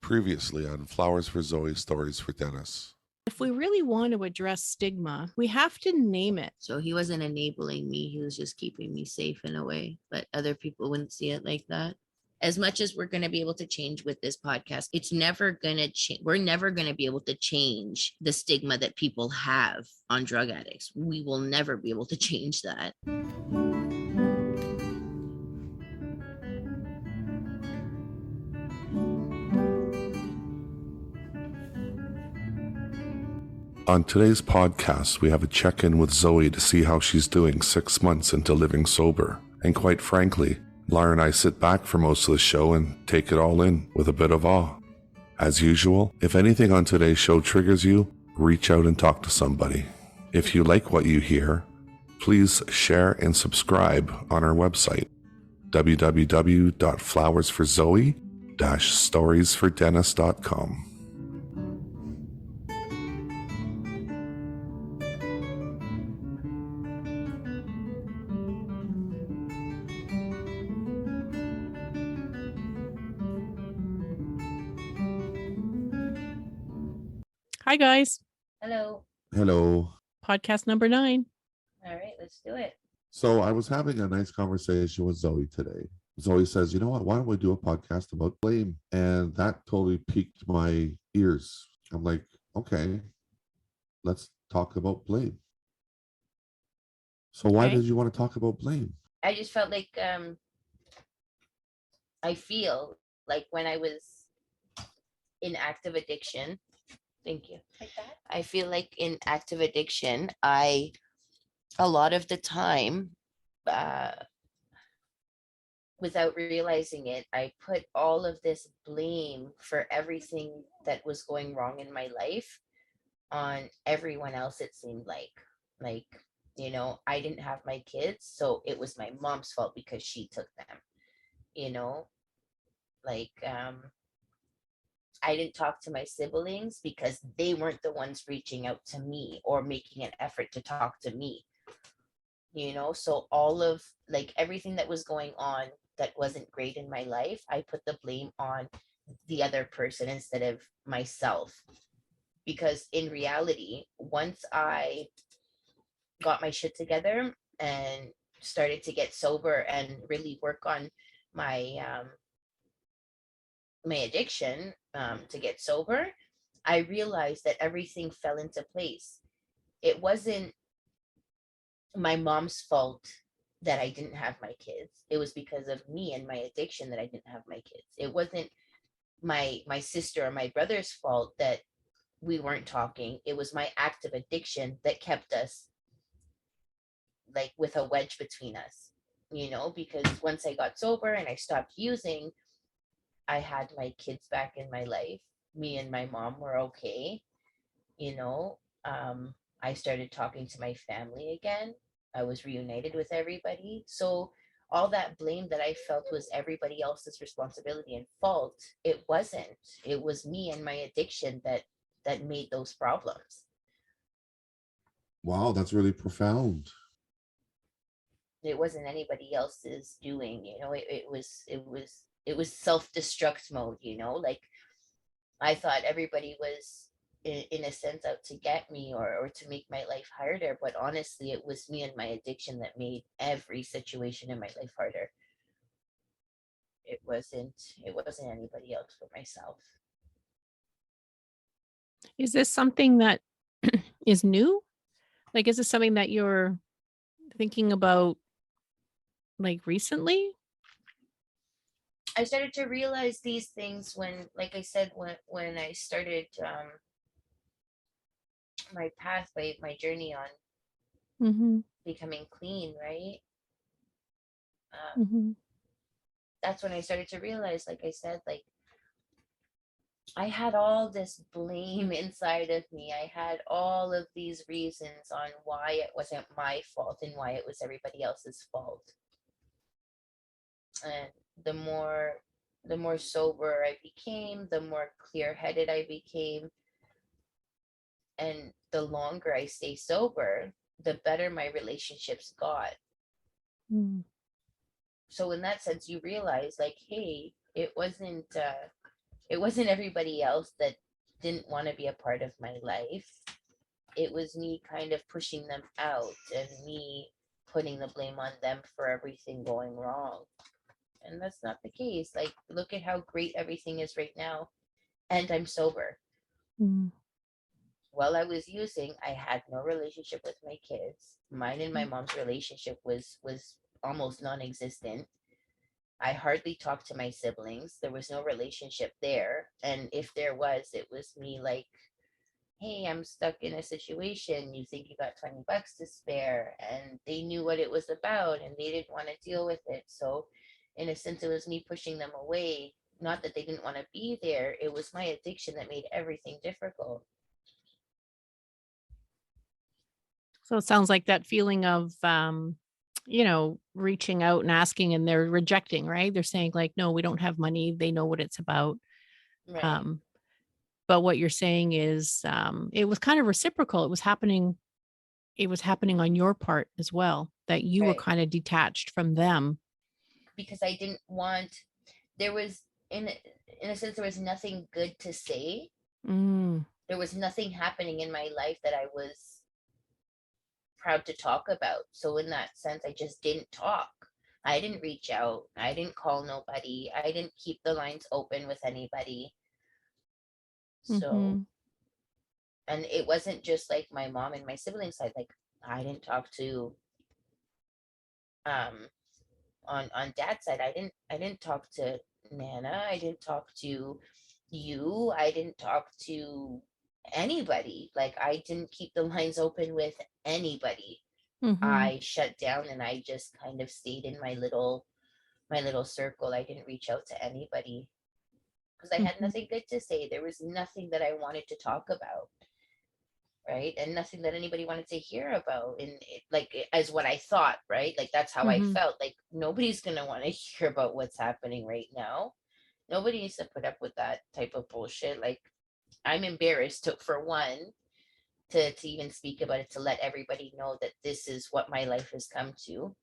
Previously on Flowers for Zoe, Stories for Dennis. If we really want to address stigma, we have to name it. So he wasn't enabling me. He was just keeping me safe in a way, but other people wouldn't see it like that. As much as we're going to be able to change with this podcast, it's never going to change. We're never going to be able to change the stigma that people have on drug addicts. We will never be able to change that. On today's podcast, we have a check-in with Zoe to see how she's doing 6 months into living sober. And quite frankly, Lara and I sit back for most of the show and take it all in with a bit of awe. As usual, if anything on today's show triggers you, reach out and talk to somebody. If you like what you hear, please share and subscribe on our website, www.flowersforzoe-storiesfordennis.com. Hi, guys. Hello. Hello. Podcast number 9. All right, let's do it. So I was having a nice conversation with Zoe today. Zoe says, you know what, why don't we do a podcast about blame? And that totally piqued my ears. I'm like, okay, let's talk about blame. So why Okay. did you want to talk about blame? I just felt like I feel like when I was in active addiction, thank you. Like that? I feel like in active addiction, a lot of the time, without realizing it, I put all of this blame for everything that was going wrong in my life on everyone else. It seemed like, I didn't have my kids, so it was my mom's fault because she took them, like, I didn't talk to my siblings because they weren't the ones reaching out to me or making an effort to talk to me. So all of like everything that was going on that wasn't great in my life, I put the blame on the other person instead of myself. Because in reality, once I got my shit together and started to get sober and really work on my my addiction, to get sober, I realized that everything fell into place. It wasn't my mom's fault that I didn't have my kids. It was because of me and my addiction that I didn't have my kids. It wasn't my sister or my brother's fault that we weren't talking. It was my active addiction that kept us like with a wedge between us, because once I got sober and I stopped using, I had my kids back in my life. Me and my mom were okay. I started talking to my family again. I was reunited with everybody. So all that blame that I felt was everybody else's responsibility and fault, it wasn't. It was me and my addiction that made those problems. Wow, that's really profound. It wasn't anybody else's doing. It was self-destruct mode. Like I thought everybody was in a sense out to get me or to make my life harder, but honestly it was me and my addiction that made every situation in my life harder. It wasn't anybody else but myself. Is this something that is new? Like, is this something that you're thinking about like recently? I started to realize these things when, like I said, when I started my pathway, my journey on Mm-hmm. becoming clean, right? Mm-hmm. That's when I started to realize, like I said, like I had all this blame inside of me. I had all of these reasons on why it wasn't my fault and why it was everybody else's fault. And the more sober I became, the more clear-headed I became. And the longer I stay sober, the better my relationships got. Mm. So in that sense, you realize like, hey, it wasn't It wasn't everybody else that didn't want to be a part of my life. It was me kind of pushing them out and me putting the blame on them for everything going wrong. And that's not the case. Like, look at how great everything is right now. And I'm sober. Mm. While I was using, I had no relationship with my kids. Mine and my mom's relationship was almost non-existent. I hardly talked to my siblings. There was no relationship there. And if there was, it was me like, hey, I'm stuck in a situation. You think you got $20 to spare? And they knew what it was about and they didn't want to deal with it. So, in a sense, it was me pushing them away. Not that they didn't want to be there, it was my addiction that made everything difficult. So it sounds like that feeling of, reaching out and asking and they're rejecting, right? They're saying like, no, we don't have money. They know what it's about. Right. Um, but what you're saying is, it was kind of reciprocal. It was happening on your part as well, that you were Right. kind of detached from them. Because I didn't want, there was, in a sense, there was nothing good to say. Mm, There was nothing happening in my life that I was proud to talk about. So in that sense, I just didn't talk. I didn't reach out. I didn't call nobody. I didn't keep the lines open with anybody. So, mhm, and it wasn't just like my mom and my siblings side. Like, I didn't talk to um on dad's side. I didn't talk to Nana. I didn't talk to you. I didn't talk to anybody. Like, I didn't keep the lines open with anybody. mhm, I shut down and I just kind of stayed in my little circle. I didn't reach out to anybody because I had mhm, nothing good to say. There was nothing that I wanted to talk about, right? And nothing that anybody wanted to hear about. And as what I thought, right? Like, that's how I mhm, felt. Like, nobody's gonna want to hear about what's happening right now. Nobody needs to put up with that type of bullshit. Like, I'm embarrassed for one to even speak about it, to let everybody know that this is what my life has come to.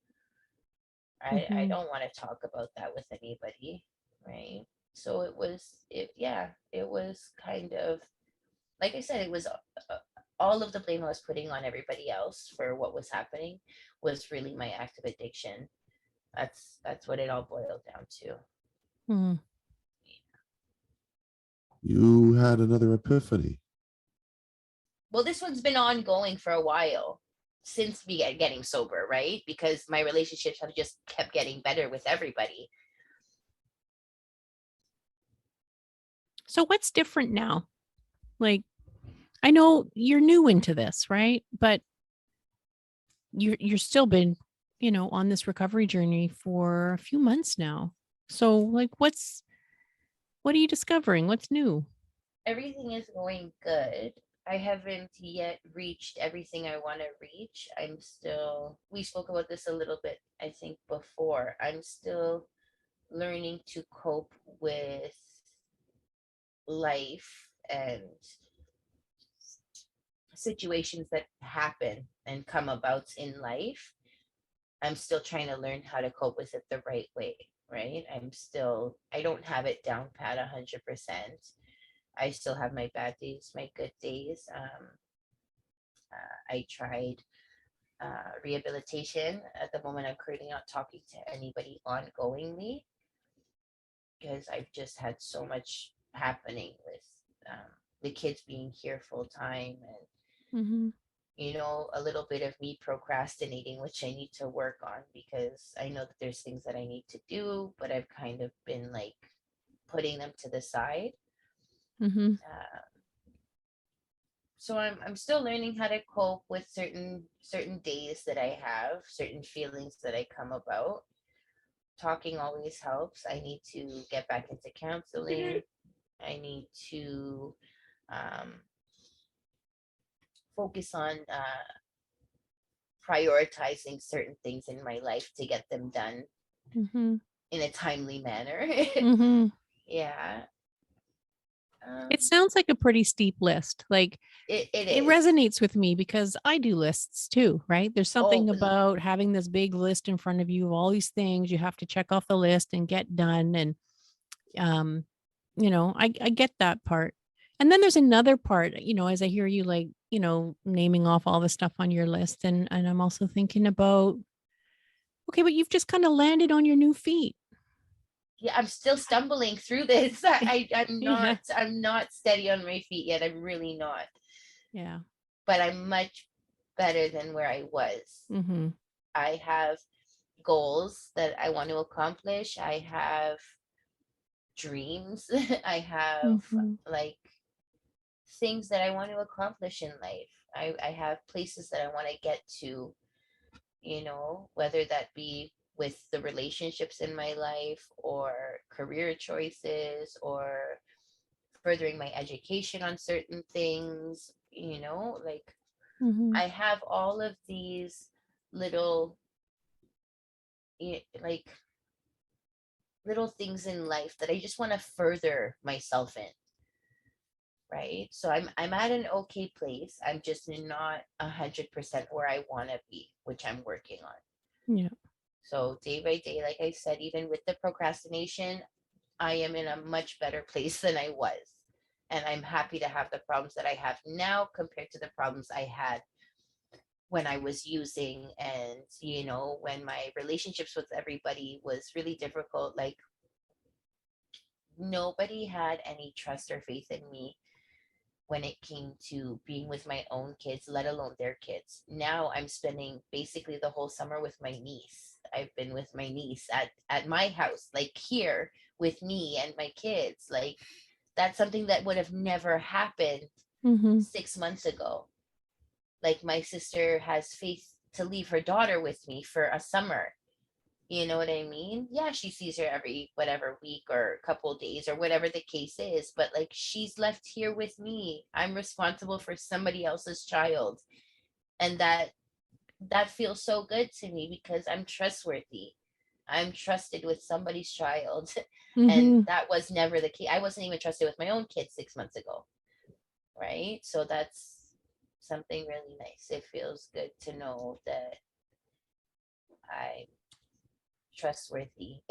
I mhm. don't want to talk about that with anybody, right? So it was kind of, like I said, it was all of the blame I was putting on everybody else for what was happening was really my active addiction. That's what it all boiled down to. Mm. You had another epiphany. Well, this one's been ongoing for a while since we getting sober, right? Because my relationships have just kept getting better with everybody. So what's different now? Like, I know you're new into this, right? But you're still been, on this recovery journey for a few months now. So like what are you discovering? What's new? Everything is going good. I haven't yet reached everything I want to reach. We spoke about this a little bit, I think, before. I'm still learning to cope with life and situations that happen and come about in life. I'm still trying to learn how to cope with it the right way, right? I don't have it down pat 100%. I still have my bad days, my good days. I tried rehabilitation. At the moment, I'm currently not talking to anybody ongoingly because I've just had so much happening with the kids being here full time and Mm-hmm. a little bit of me procrastinating, which I need to work on because I know that there's things that I need to do, but I've kind of been like putting them to the side. Mm-hmm. Uh, so I'm still learning how to cope with certain days that I have, certain feelings that I come about. Talking always helps. I need to get back into counseling. I need to um, focus on prioritizing certain things in my life to get them done Mm-hmm. in a timely manner. Mm-hmm. Yeah. It um, sounds like a pretty steep list. Like it it is. resonates with me because I do lists too, right? There's Oh, something about having this big list in front of you of all these things you have to check off the list and get done. And um I get that part. And then there's another part, as I hear you like, naming off all the stuff on your list. And I'm also thinking about, okay, but you've just kind of landed on your new feet. Yeah, I'm still stumbling through this. Yeah. I'm not steady on my feet yet. I'm really not. Yeah. But I'm much better than where I was. Mm-hmm. I have goals that I want to accomplish. I have dreams. I have Mm-hmm. like things that I want to accomplish in life. I have places that I want to get to, whether that be with the relationships in my life or career choices or furthering my education on certain things, like Mm-hmm. I have all of these little like little things in life that I just want to further myself in, right? So I'm at an okay place. I'm just not 100% where I want to be, which I'm working on. Yeah. So day by day, like I said, even with the procrastination, I am in a much better place than I was. And I'm happy to have the problems that I have now compared to the problems I had when I was using, and when my relationships with everybody was really difficult. Like nobody had any trust or faith in me when it came to being with my own kids, let alone their kids. Now I'm spending basically the whole summer with my niece. I've been with my niece at my house, like here with me and my kids. Like that's something that would have never happened Mm-hmm. 6 months ago. Like my sister has faith to leave her daughter with me for a summer. You know what I mean? Yeah, she sees her every whatever week or couple days or whatever the case is, but like she's left here with me. I'm responsible for somebody else's child. And that feels so good to me because I'm trustworthy. I'm trusted with somebody's child. And Mm-hmm. that was never the case. I wasn't even trusted with my own kids 6 months ago. Right. So that's something really nice. It feels good to know that I'm trustworthy.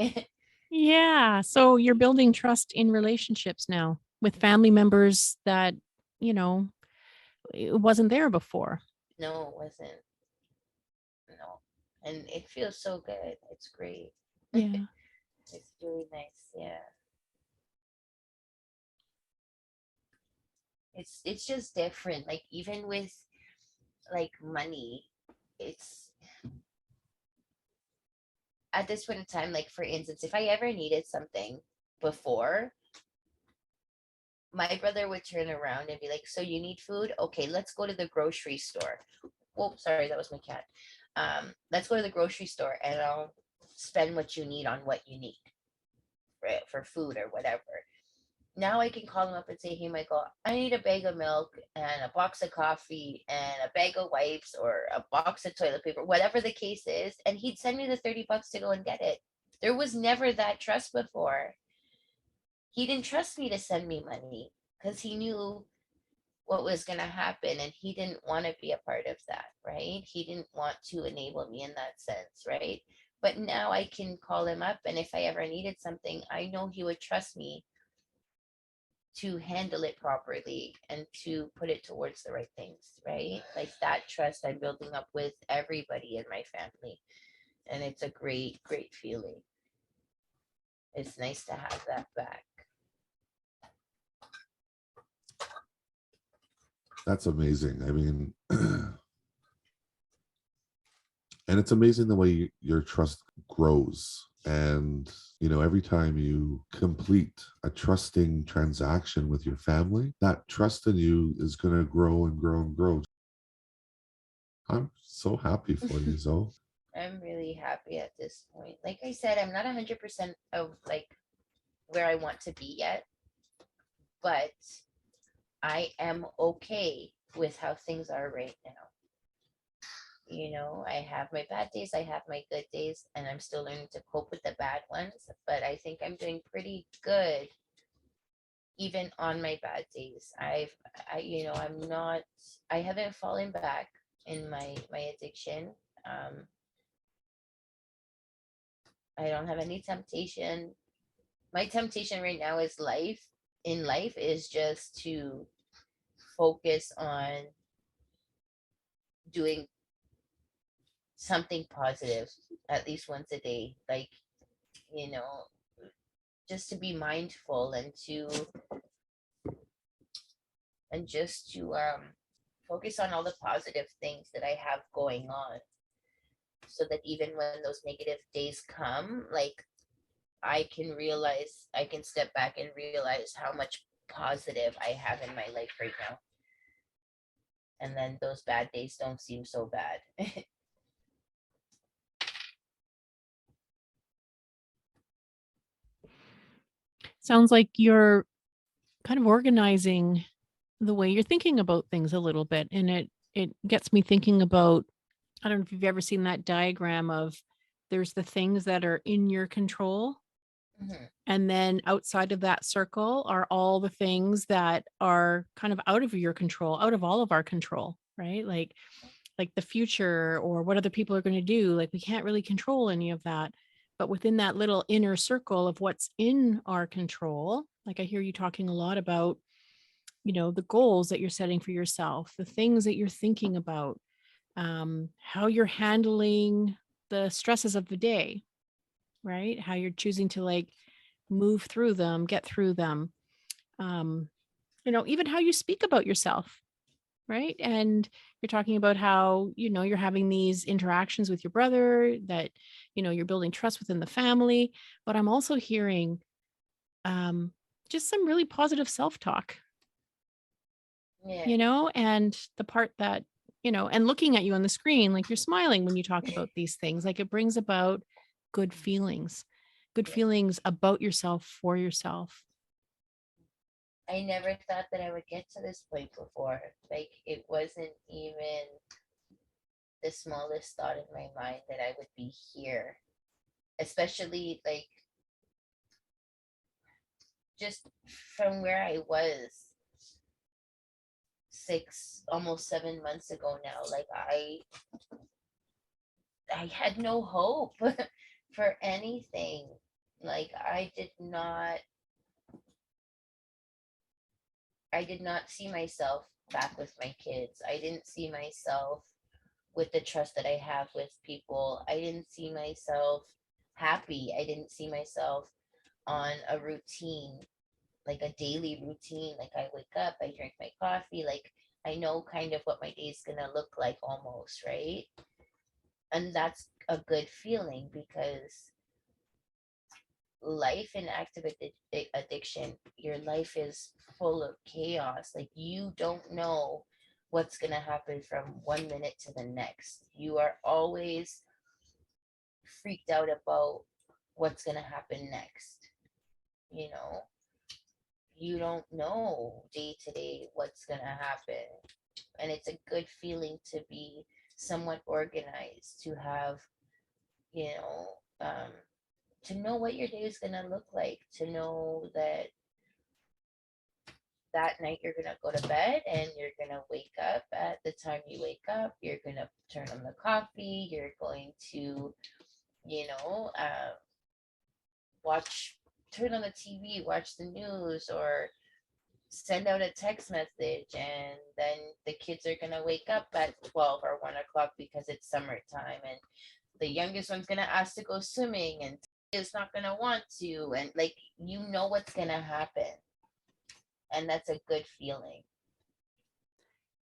Yeah. So you're building trust in relationships now with family members that, you know, it wasn't there before. No, it wasn't. No. And it feels so good. It's great. Yeah. It's really nice. Yeah. It's just different. Like even with like money, it's at this point in time, like for instance, if I ever needed something before, my brother would turn around and be like, "So you need food? Okay, let's go to the grocery store." Oh, sorry, that was my cat. Let's go to the grocery store and I'll spend what you need on what you need for food or whatever. Now I can call him up and say, "Hey, Michael, I need a bag of milk and a box of coffee and a bag of wipes or a box of toilet paper, whatever the case is." And he'd send me the $30 to go and get it. There was never that trust before. He didn't trust me to send me money because he knew what was going to happen and he didn't want to be a part of that, right? He didn't want to enable me in that sense, right? But now I can call him up, and if I ever needed something, I know he would trust me to handle it properly and to put it towards the right things, right? Like that trust I'm building up with everybody in my family. And it's a great, great feeling. It's nice to have that back. That's amazing. I mean, and it's amazing the way your trust grows. And, every time you complete a trusting transaction with your family, that trust in you is going to grow and grow and grow. I'm so happy for you, Zoe. I'm really happy at this point. Like I said, I'm not 100% of like where I want to be yet, but I am okay with how things are right now. I have my bad days, I have my good days, and I'm still learning to cope with the bad ones, but I think I'm doing pretty good even on my bad days. I'm not, I haven't fallen back in my addiction. Um, I don't have any temptation. My temptation right now is life, in life is just to focus on doing something positive at least once a day. Like, you know, just to be mindful and just to focus on all the positive things that I have going on, so that even when those negative days come, like, I can step back and realize how much positive I have in my life right now. And then those bad days don't seem so bad. Sounds like you're kind of organizing the way you're thinking about things a little bit. And it gets me thinking about, I don't know if you've ever seen that diagram of there's the things that are in your control. Mhm. And then outside of that circle are all the things that are kind of out of your control, out of all of our control, right? Like the future or what other people are going to do. Like we can't really control any of that. But within that little inner circle of what's in our control, like I hear you talking a lot about, the goals that you're setting for yourself, the things that you're thinking about, how you're handling the stresses of the day, right? How you're choosing to like move through them, get through them. Um, even how you speak about yourself, right? And you're talking about how, you're having these interactions with your brother, that, you're building trust within the family. But I'm also hearing um, just some really positive self-talk, Yeah. and the part that, and looking at you on the screen, like you're smiling when you talk about these things, like it brings about good Yeah. feelings about yourself, for yourself. I never thought that I would get to this point before. Like, it wasn't even the smallest thought in my mind that I would be here. Especially like just from where I was almost 7 months ago now. Like, I had no hope for anything. Like, I did not see myself back with my kids. I didn't see myself with the trust that I have with people. I didn't see myself happy. I didn't see myself on a routine, like a daily routine. Like, I wake up, I drink my coffee, like I know kind of what my day's gonna look like almost, right? And that's a good feeling, because life in active addiction, your life is full of chaos. Like, you don't know what's going to happen from one minute to the next. You are always freaked out about what's going to happen next. You know, you don't know day to day what's going to happen. And it's a good feeling to be somewhat organized, to have, you know, to know what your day is going to look like, to know that that night you're going to go to bed and you're going to wake up at the time you wake up. You're going to turn on the coffee. You're going to, you know, watch, turn on the TV, watch the news, or send out a text message. And then the kids are going to wake up at 12 or 1 o'clock because it's summertime. And the youngest one's going to ask to go swimming, and is not going to want to. And like, you know what's going to happen. And that's a good feeling.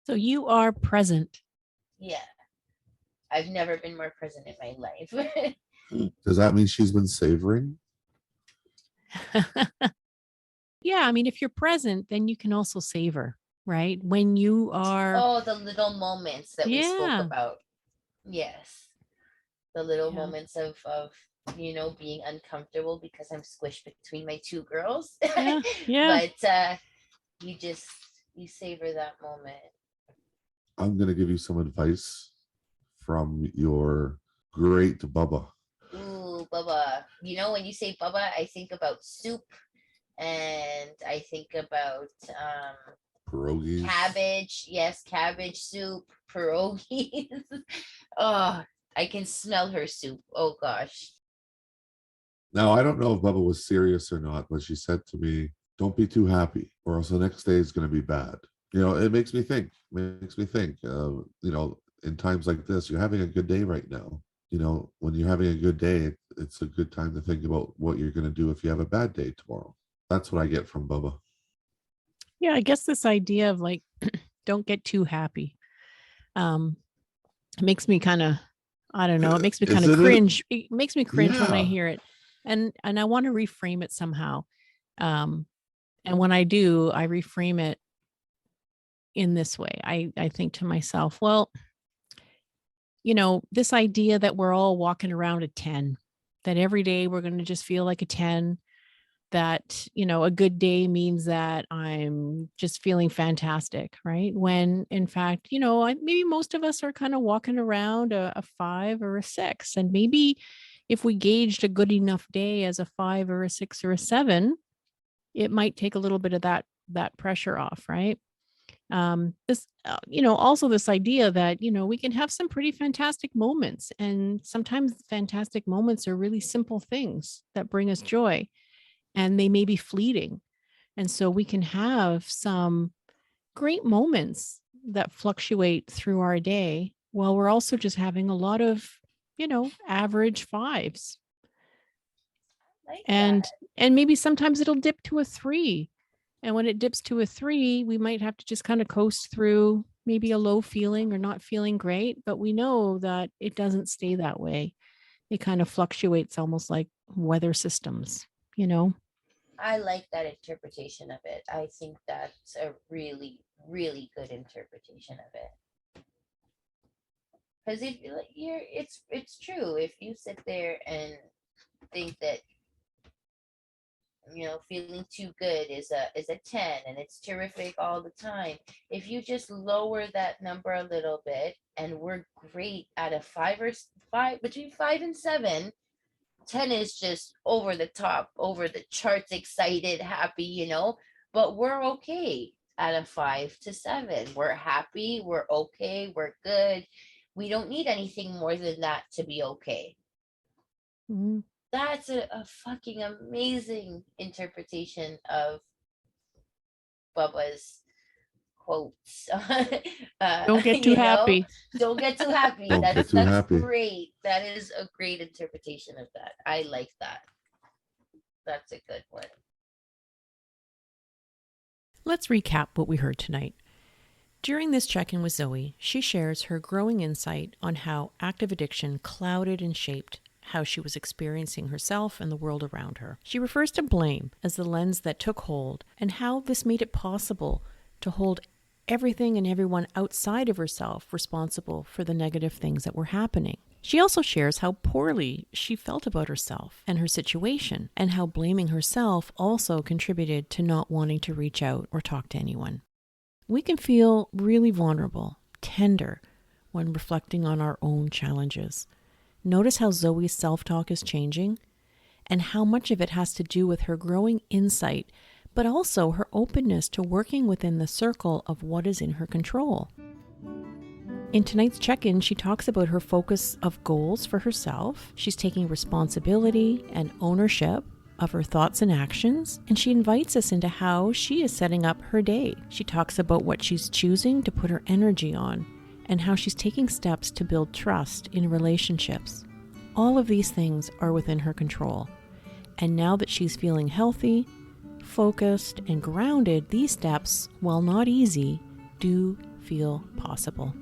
So you are present. Yeah. I've never been more present in my life. Does that mean she's been savoring? Yeah, I mean, if you're present, then you can also savor, right? When you are, Oh, the little moments that we spoke yeah, about. Yes. The little yeah, moments of being uncomfortable because I'm squished between my two girls. yeah, yeah. But you just you savor that moment. I'm going to give you some advice from your great Bubba. Ooh, Bubba. When you say Bubba, I think about soup, and I think about Pierogies. cabbage. Yes, cabbage soup, pierogies. Oh, I can smell her soup. Oh gosh. Now, I don't know if Bubba was serious or not, but she said to me, Don't be too happy, or else the next day is going to be bad. It makes me think. In times like this, you're having a good day right now. When you're having a good day, it's a good time to think about what you're going to do if you have a bad day tomorrow. That's what I get from Bubba. Yeah, I guess this idea of like, don't get too happy. It makes me kind of, I don't know, it makes me kind of Isn't it? cringe. It makes me cringe when I Yeah. hear it. And I want to reframe it somehow. And when I do, I reframe it in this way. I think to myself, well, this idea that we're all walking around a 10, that every day we're going to just feel like a 10, that, a good day means that I'm just feeling fantastic, right? When in fact, maybe most of us are kind of walking around a 5 or a 6. And maybe if we gauged a good enough day as a 5 or a 6 or a 7, it might take a little bit of that pressure off, right? Also this idea that, we can have some pretty fantastic moments. And sometimes fantastic moments are really simple things that bring us joy, and they may be fleeting. And so we can have some great moments that fluctuate through our day while we're also just having a lot of, average 5s. Like And that. and maybe sometimes it'll dip to a 3. And when it dips to a 3, we might have to just kind of coast through maybe a low feeling or not feeling great, but we know that it doesn't stay that way. It kind of fluctuates almost like weather systems, you know? I like that interpretation of it. I think that's a really, really good interpretation of it. Because if it's true. If you sit there and think that feeling too good is a 10 and it's terrific all the time, if you just lower that number a little bit, and we're great at a 5 between 5 and 7. 10 is just over the top, over the charts, excited, happy, but we're okay at a 5 to 7. We're happy, we're okay, we're good. We don't need anything more than that to be okay. Mhm. That's a fucking amazing interpretation of Bubba's quotes. Don't get too happy. Don't get too happy. Don't get That's too happy. great. That is a great interpretation of that. I like that. That's a good one. Let's recap what we heard tonight. During this check-in with Zoe, she shares her growing insight on how active addiction clouded and shaped how she was experiencing herself and the world around her. She refers to blame as the lens that took hold, and how this made it possible to hold everything and everyone outside of herself responsible for the negative things that were happening. She also shares how poorly she felt about herself and her situation, and how blaming herself also contributed to not wanting to reach out or talk to anyone. We can feel really vulnerable, tender, when reflecting on our own challenges. Notice how Zoe's self-talk is changing, and how much of it has to do with her growing insight, but also her openness to working within the circle of what is in her control. In tonight's check-in, she talks about her focus of goals for herself. She's taking responsibility and ownership of her thoughts and actions, and she invites us into how she is setting up her day. She talks about what she's choosing to put her energy on, and how she's taking steps to build trust in relationships. All of these things are within her control. And now that she's feeling healthy, focused, and grounded, these steps, while not easy, do feel possible.